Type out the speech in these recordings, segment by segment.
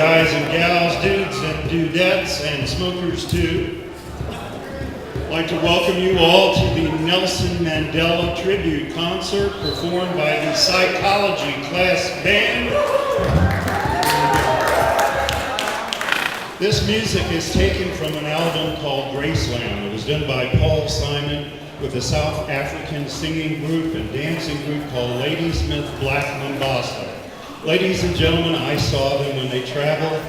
guys and gals, dudes and dudettes, and smokers too. I'd like to welcome you all to the Nelson Mandela Tribute Concert performed by the Psychology Class Band. This music is taken from an album called Graceland. It was done by Paul Simon with a South African singing group and dancing group called Ladysmith Black Mombasa. Ladies and gentlemen, I saw them when they traveled.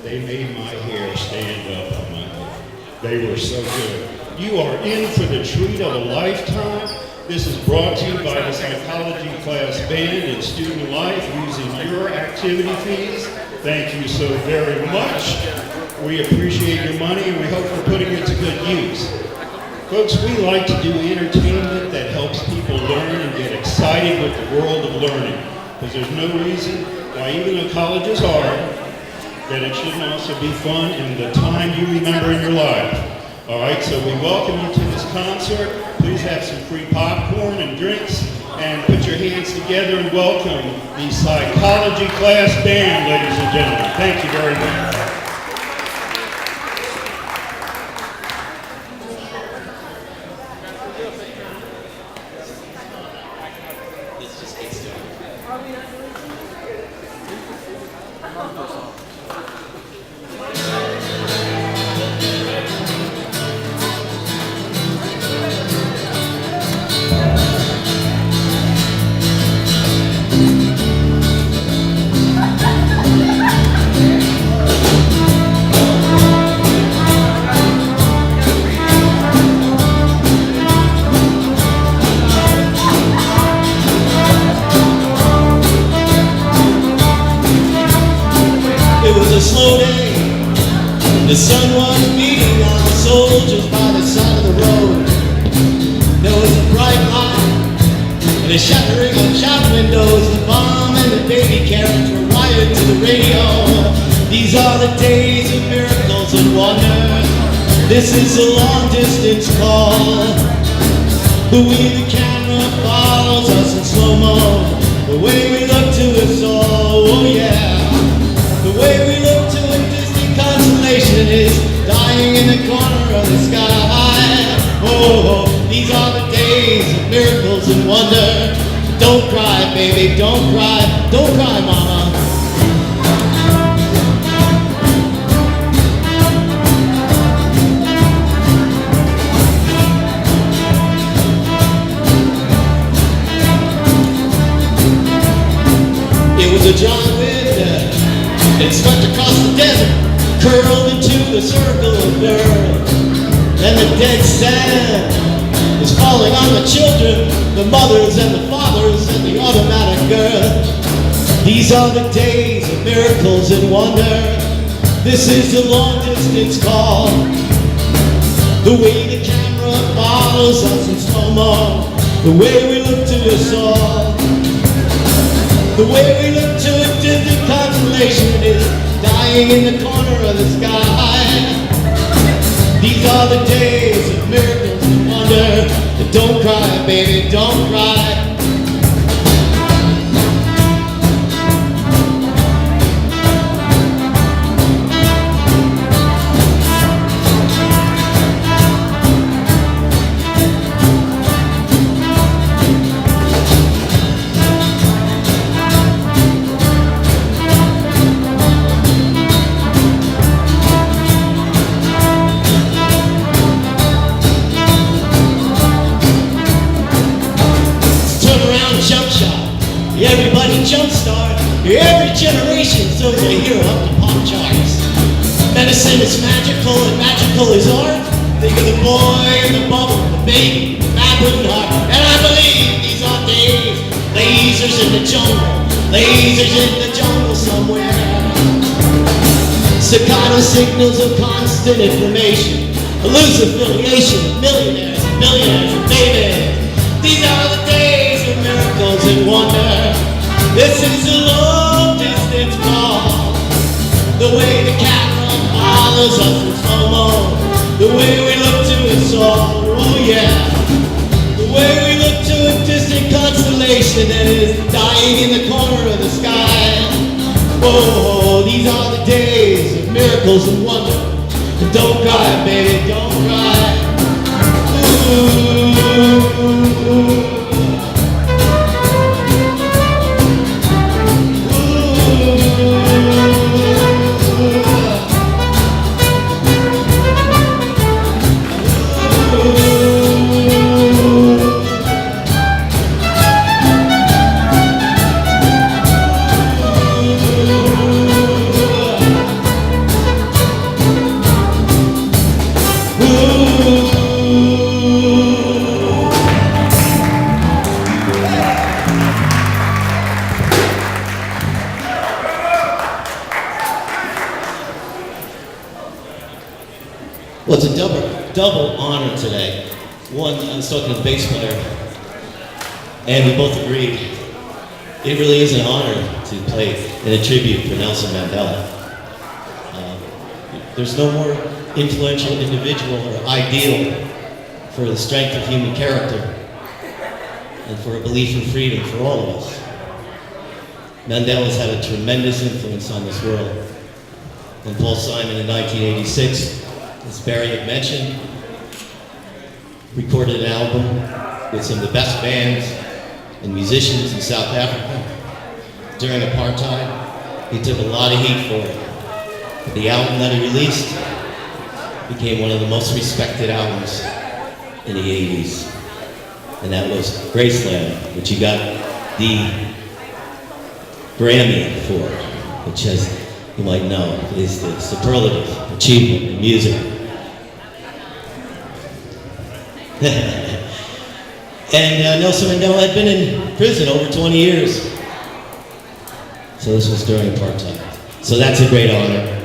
They made my hair stand up on my head. They were so good. You are in for the treat of a lifetime. This is brought to you by the Psychology Class Band and Student Life using your activity fees. Thank you so very much. We appreciate your money and we hope we're putting it to good use. Folks, we like to do entertainment that helps people learn and get excited with the world of learning. Because there's no reason why, even though college is hard, that it shouldn't also be fun in the time you remember in your life. All right, so we welcome you to this concert. Please have some free popcorn and drinks, and put your hands together and welcome the Psychology Class Band, ladies and gentlemen. Thank you very much. Slow day, the sun was beating on the soldiers by the side of the road. There was a bright light and a shattering of shop windows. The bomb and the baby carriage were wired to the radio. These are the days of miracles and wonder. This is a long distance call. The way the camera follows us in slow-mo, the way we look to us all, oh yeah. The way we look to a distant constellation is dying in the corner of the sky. Oh, these are the days of miracles and wonder. Don't cry, baby, don't cry mama. It was a giant wind that swept across the desert, curled into the circle of girls. And the dead sand is falling on the children, the mothers and the fathers and the automatic girl. These are the days of miracles and wonder. This is the long distance call. The way the camera follows us in slow-mo, the way we look to us all. The way we look to a distant constellation is dying in the corner of the sky. These are the days of miracles and wonder. Don't cry, baby, don't cry. Everybody jumpstart, every generation throws a hero up the pop charts. Medicine is magical and magical is art. Think of the boy in the bubble, the baby, the babbling heart. And I believe these are days, lasers in the jungle somewhere. Staccato signals of constant information, loose affiliation, millionaires and millionaires and babies. These are the days of miracles and wonder. This is a long distance call. The way the camera follows us in slow-mo, the way we look to us all, oh yeah. The way we look to a distant constellation that is dying in the corner of the sky. Oh, these are the days miracles and wonder. But don't cry, baby, don't cry. Ooh. Well, it's a double honor today. One, I was talking to the bass player, and we both agreed it really is an honor to play in a tribute for Nelson Mandela. There's no more influential individual or ideal for the strength of human character and for a belief in freedom for all of us. Mandela's had a tremendous influence on this world. When Paul Simon in 1986, as Barry had mentioned, recorded an album with some of the best bands and musicians in South Africa during apartheid. He took a lot of heat for it. But the album that he released became one of the most respected albums in the 80s. And that was Graceland, which he got the Grammy for, which, as you might know, is the superlative achievement in music. And Nelson Mandela had been in prison over 20 years. So this was during apartheid. So that's a great honor.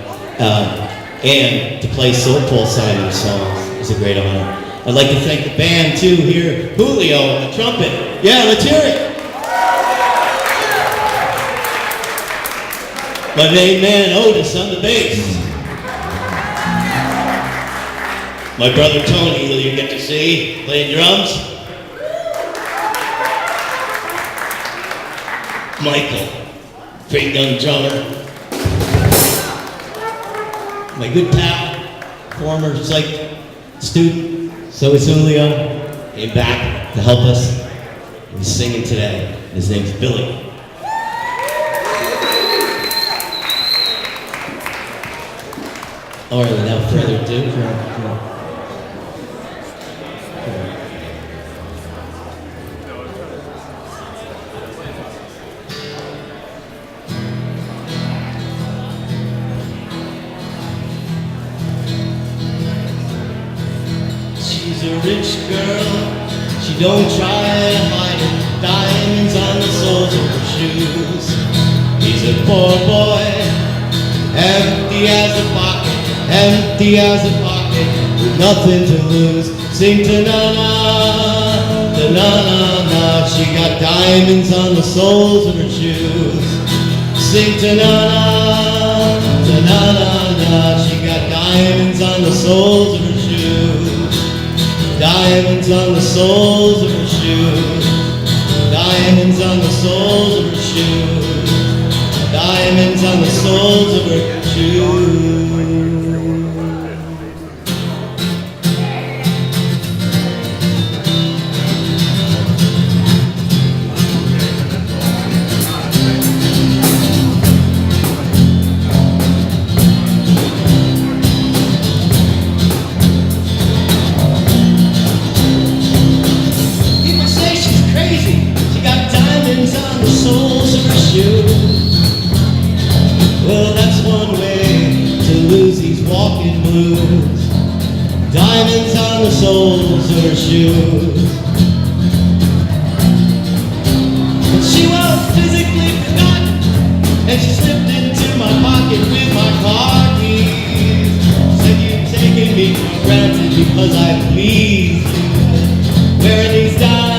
And to play Paul Simon's songs is a great honor. I'd like to thank the band too here. Julio on the trumpet. Yeah, let's hear it. My main man Otis on the bass. My brother Tony, who you get to see, playing drums. Michael, great young drummer. My good pal, former psych student, so is Julio, came back to help us. He's singing today. His name's Billy. All right, without further ado, she's a rich girl, she don't try to hide it, diamonds on the soles of her shoes. He's a poor boy, empty as a pocket, with nothing to lose. Sing ta-na-na, ta-na-na-na, she got diamonds on the soles of her shoes. Sing ta-na-na, ta-na-na-na, she got diamonds on the soles of her shoes. Diamonds on the soles of her shoes. Diamonds on the soles of her shoes. Diamonds on the soles of her shoes. Well, that's one way to lose these walking blues. Diamonds on the soles of her shoes. And she was physically forgotten, and she slipped into my pocket with my car keys. Said you've taken me for granted because I pleased you. Wearing these diamonds.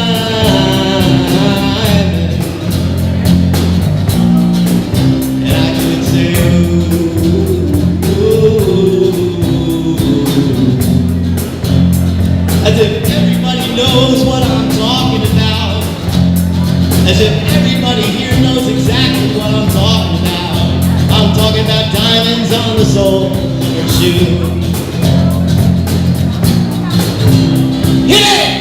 As if everybody knows what I'm talking about. As if everybody here knows exactly what I'm talking about. I'm talking about diamonds. diamonds on the sole of her shoe. Hit it!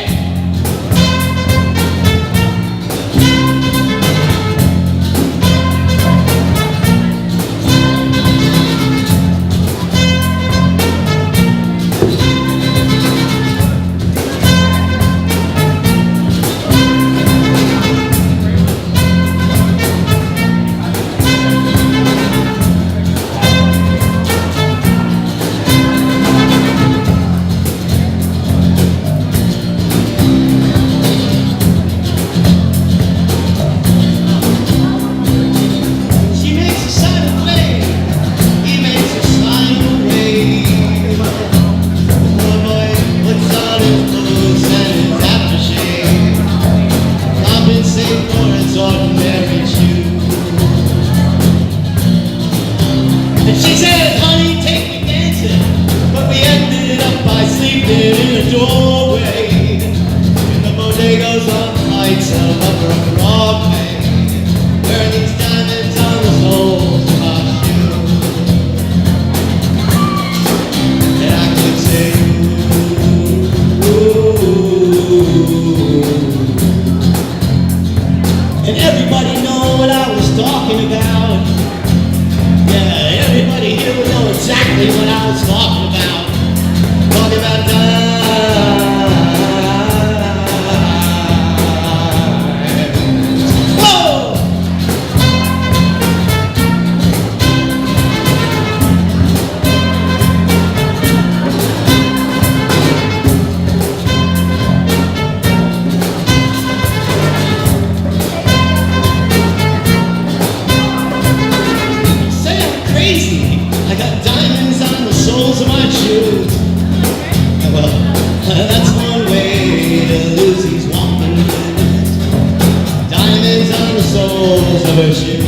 And everybody know what I was talking about. Yeah, everybody here would know exactly what I was talking about. Talking about time. Whoa! I got diamonds on the soles of my shoes. Well, that's one way to lose these walking blues. Diamonds on the soles of her shoes.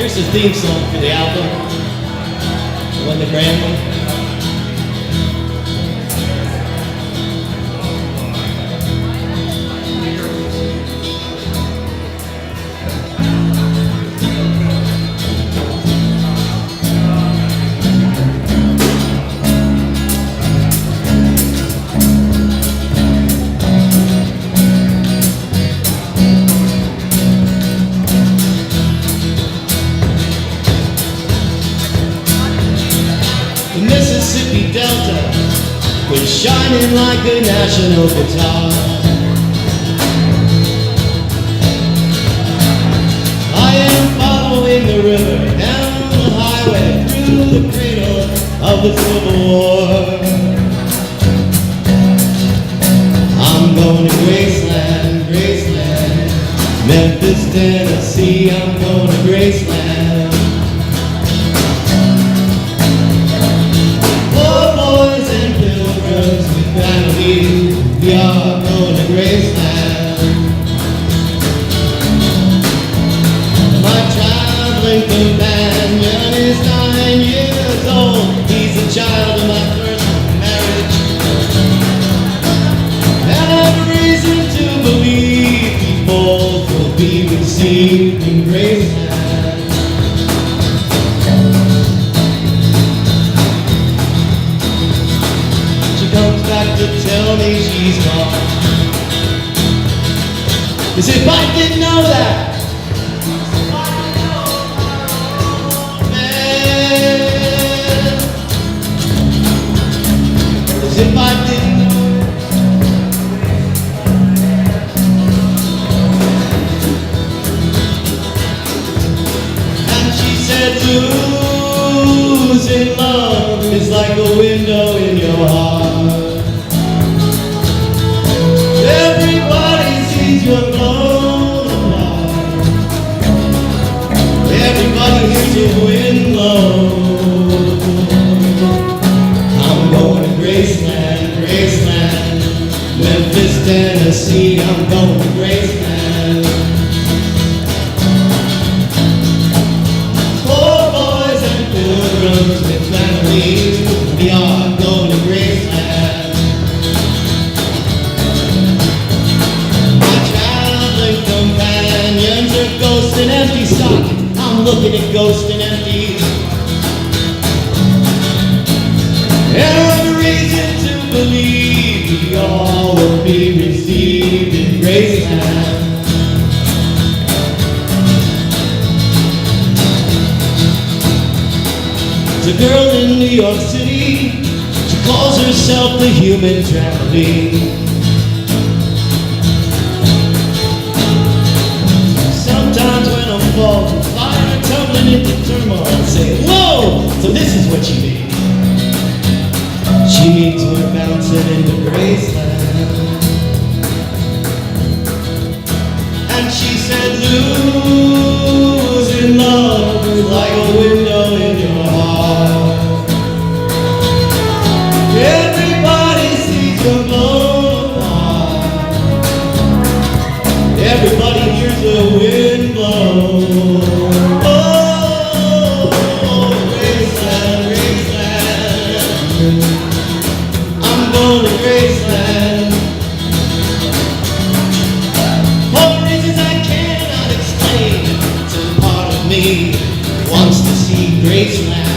Here's the theme song for the album. It won the Grammy. The Mississippi Delta was shining like a national guitar. I am following the river down the highway through the cradle of the Civil War. I'm going to Graceland, Graceland, Memphis, Tennessee. I'm going to Graceland. We are going to Graceland. My traveling companion is 9 years old. He's a child of my first marriage. And I have reason to believe we both will be received in Graceland. She comes back to tell me she's gone. As if I didn't know that. Man. As if I didn't know And she said, losing love is like a window in your heart. Everybody sees you're blown apart. Everybody hears your wind blow. I'm going to Graceland, Graceland, Memphis, Tennessee. I'm going to Graceland. Poor boys and pilgrims with families, we are going to Graceland. Companions are ghosts and empty stock. I'm looking at ghosts and empty. And I've reason to believe we all will be received in Graceland. There's a girl in New York City. She calls herself the human trampoline. Sometimes when I'm falling, flying, tumbling into turmoil, I say, whoa, so this is what you need. She needs her bouncing into Graceland. And she said, losing love is like a window in your heart. Everybody sees you're blown apart. Everybody hears the wind blow. Oh, Graceland, Graceland. I'm going to Graceland. For reasons I cannot explain, some part of me wants to see Graceland.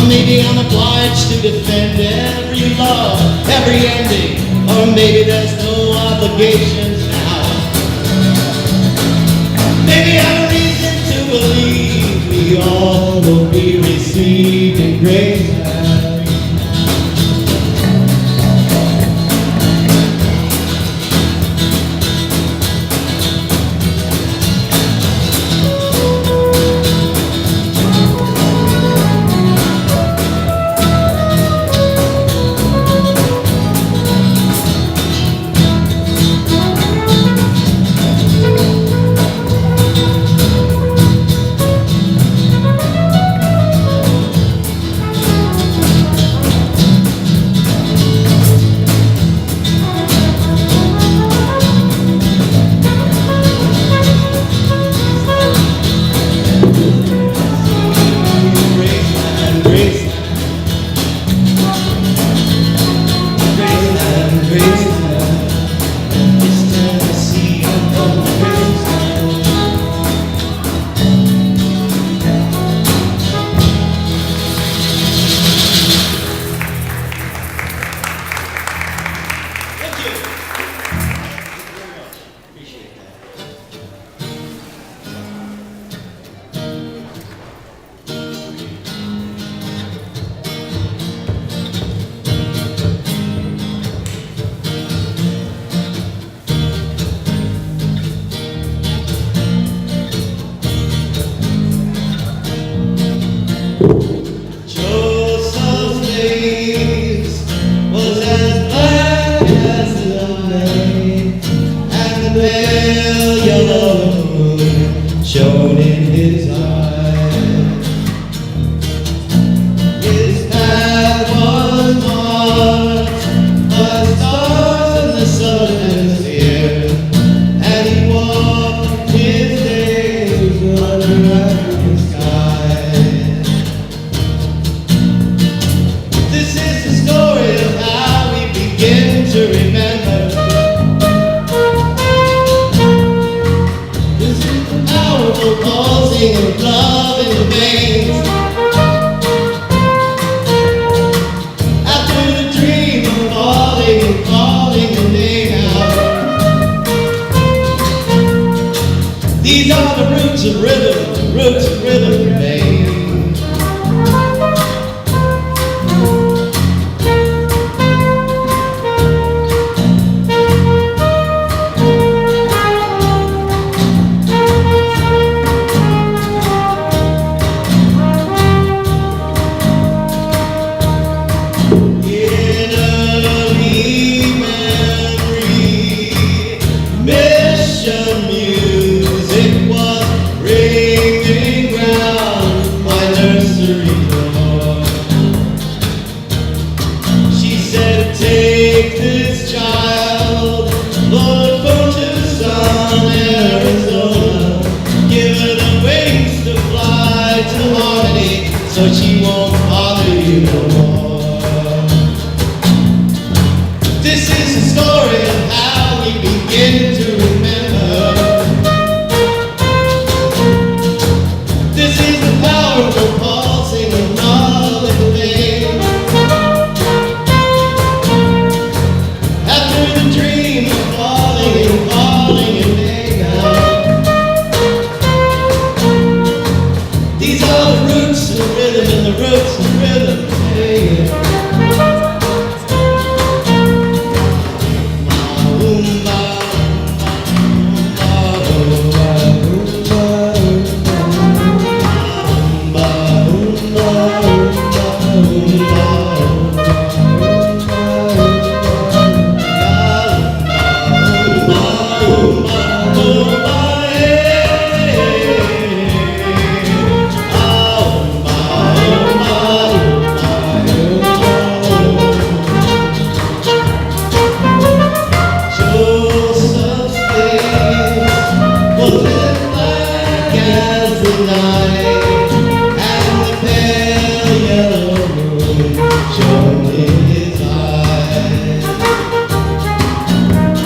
Maybe I'm obliged to defend every law, every ending. Or maybe there's no obligations now. Maybe I have reason to believe we all will be received in Graceland.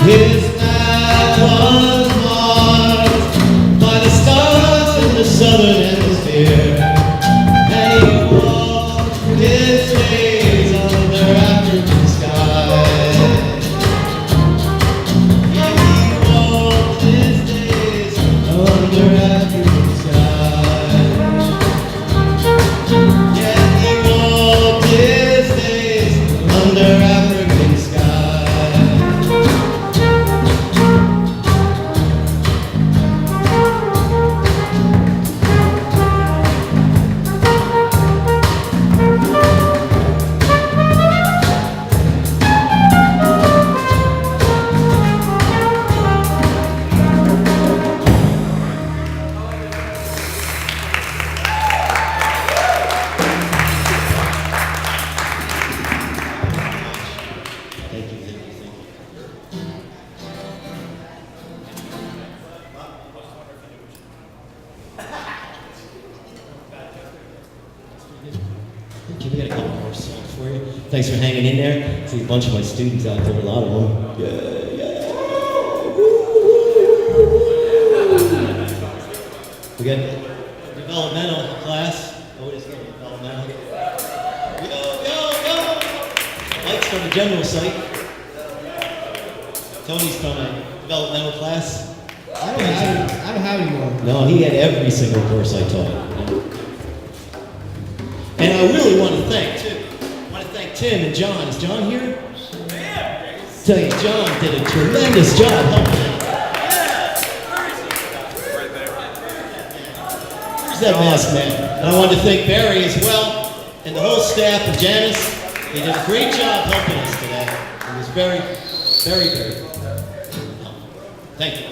His path was marked by the stars in the southern hemisphere, and he walked his days under African skies. Yeah, he walked his days under African skies. Yeah, he walked his days under African skies. Thank you, thank you, thank you. Okay, we got a couple more songs for you. Thanks for hanging in there. See a bunch of my students out there, a lot of them. We got developmental class. Oh, it is getting developmental. Go, go, go! Mike's from the general site. Tony's from a developmental class. I don't have any more. No, he had every single course I taught. And I really want to thank Tim and John. Is John here? Tell you, John did a tremendous job helping out. Where's that mask man? And I want to thank Barry as well, and the whole staff and Janice. They did a great job helping us today. It was very, very, very helpful. Thank you.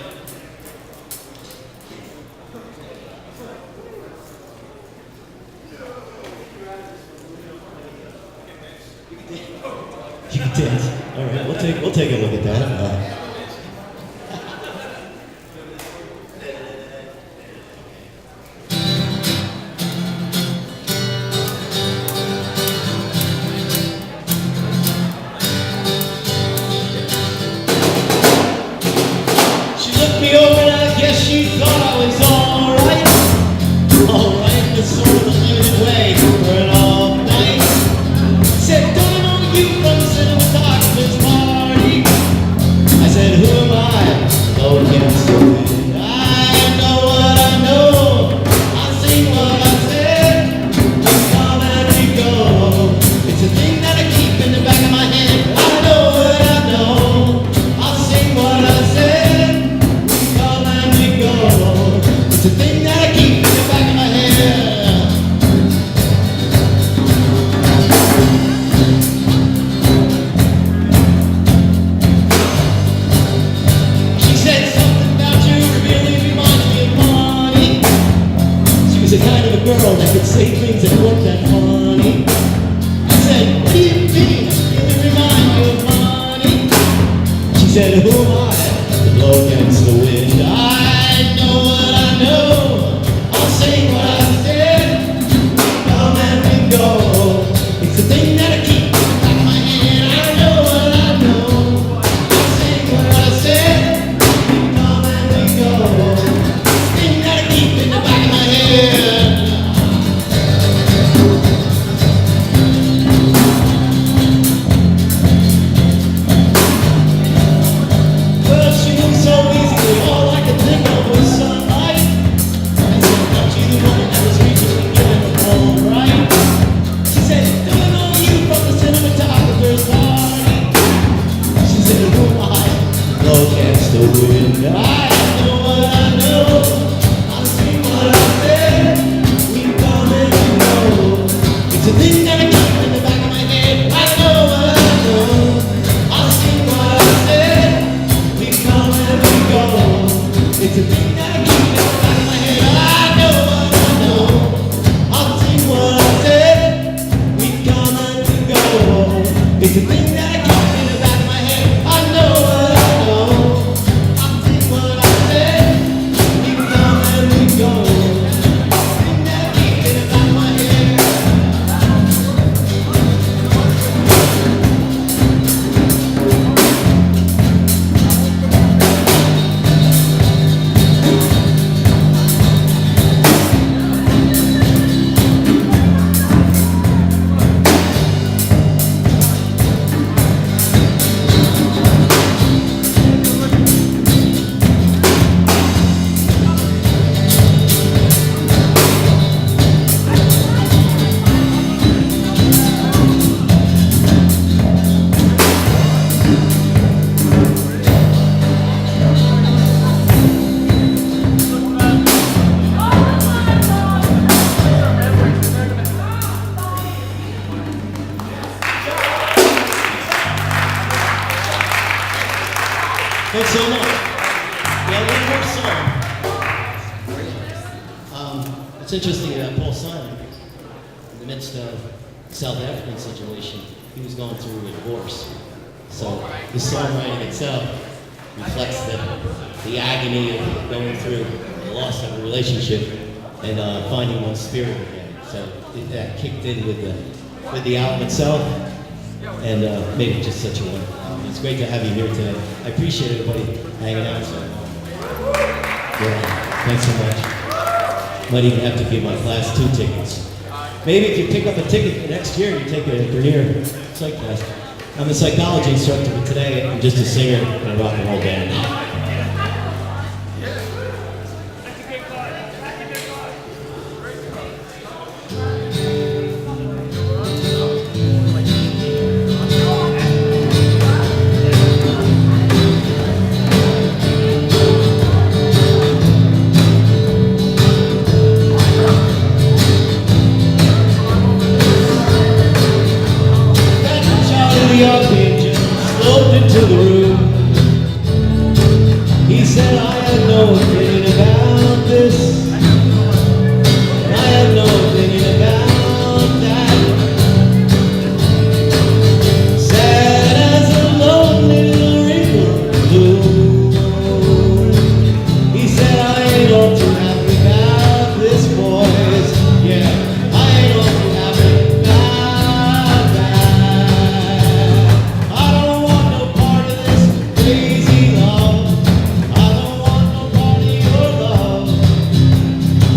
You can dance. All right, we'll take a look at that. She looked me over and I guess she thought I was all right. All right, but sort of a limited way for an all night. Said, don't I know you from the cinematographer's party? I said, who am I? Oh, yes, I know what I know. I sing what I said. We come and we go. It's a thing that I keep in the back of my head. I know what I know. I'll sing what I said. We come and we go. It's a thing that I keep in the back of my head. She said something about you really reminds me of money. She was the kind of a girl that could say things that weren't that funny. I said, what do you mean? Really remind you of money? She said, who am I to blow against the wind? I know what I know. I'll say what I said. We come and we go. It's the thing that I keep in the back of my head. I know what I know. I'll say what I said. We come and we go. It's the thing that I keep in the back of my head. Well, she moves so easily, all I could think of was sunlight. I said, aren't you the woman that was recently given a all right? She said, don't I know you from the cinematographer's party? She said, who am I? Blow against the wind. I know what I know. I'll sing what I said. We come and we go. It's a thing that I keep in the back of my head. I know what I know. I'll sing what I said. We come and we go. It's a thing that I keep in the back of my head. I know what I know. I'll sing what I said. We come and we go. It's a thing that I keep in the back of my head. I know what I know. I'll sing what I Thanks so much. Yeah, one more song. It's interesting that Paul Simon, in the midst of the South African situation, he was going through a divorce. So the songwriting itself reflects the agony of going through the loss of a relationship and finding one's spirit again. So that kicked in with the album itself, and made it just such a wonderful album. It's great to have you here today. I appreciate everybody hanging out. So yeah, thanks so much. Might even have to give my class 2 tickets. Maybe if you pick up a ticket for next year, you take a Brinnier psych class. I'm a psychology instructor, but today I'm just a singer in a rock and roll band. The archangel sloped into the room. He said, I have no opinion about this, and I have no opinion about that. Sad as a lonely little wrinkle blue. He said, I ain't all too happy about this, boys. Yeah, I ain't all too happy about that. I don't want no part of this crazy love. I don't want no part of your love.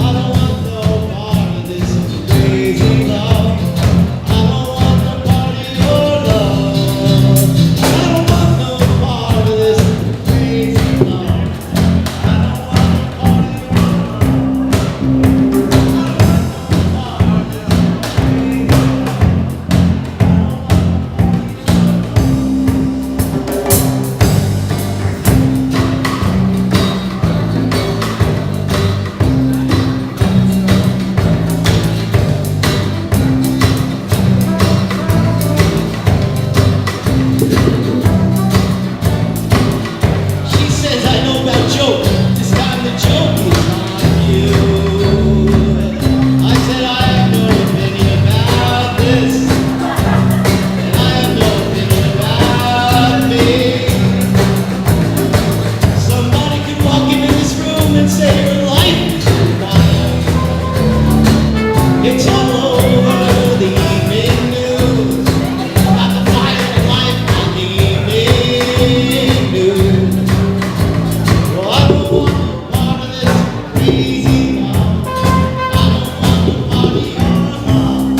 I don't want no part of this crazy love. I don't want no part of your love. I don't want no part of this crazy love. I don't want no part of your She says, I know about joke. This time the joke is on you. I said, I have no opinion about this, and I have no opinion about me. Somebody could walk into this room and say your life is wild. It's all over the evening news. About the fire of life on the evening news. Well, I don't want no part of this crazy love. I don't want no part of your love.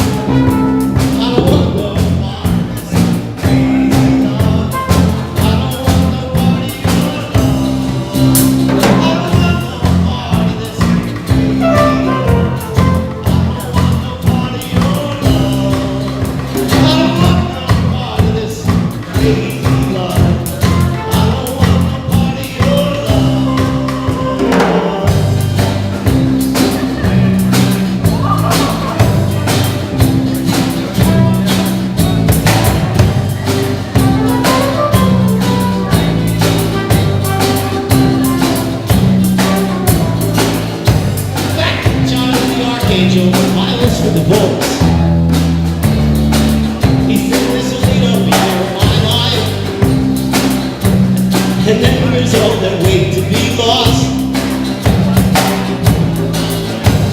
I don't want no part of this crazy love. I don't want no part of your love. I don't want no part of this crazy love. I don't want no part of your love. I don't want no part of this crazy love. I don't want no part of your love. Back to Charlie the Archangel, violence with the voice. He said this will lead up here in my life, and then there's all that wait to be lost.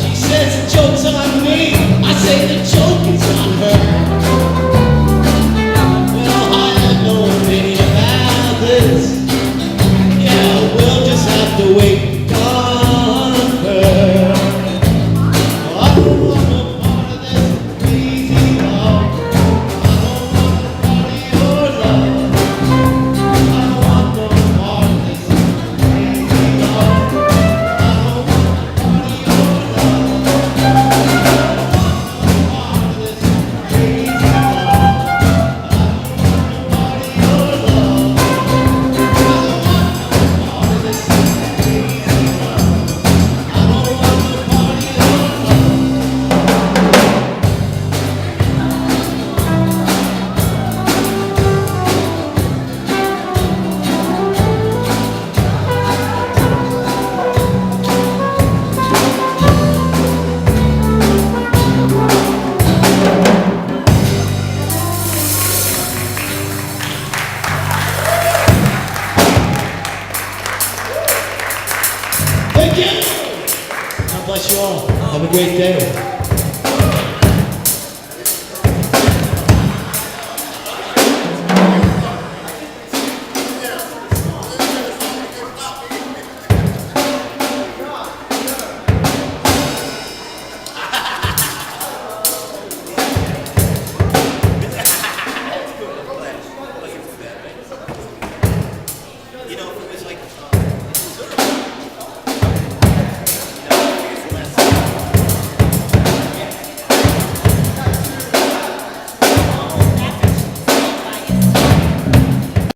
She says the joke's on me, I say the joke is on her. Well, I have no opinion about this. Yeah, we'll just have to wait on her. I don't want no part of this crazy love. I don't want no part of your love. I don't want no part of this crazy love. I don't want no part of your love. I don't want no part bless you all. Have a great day.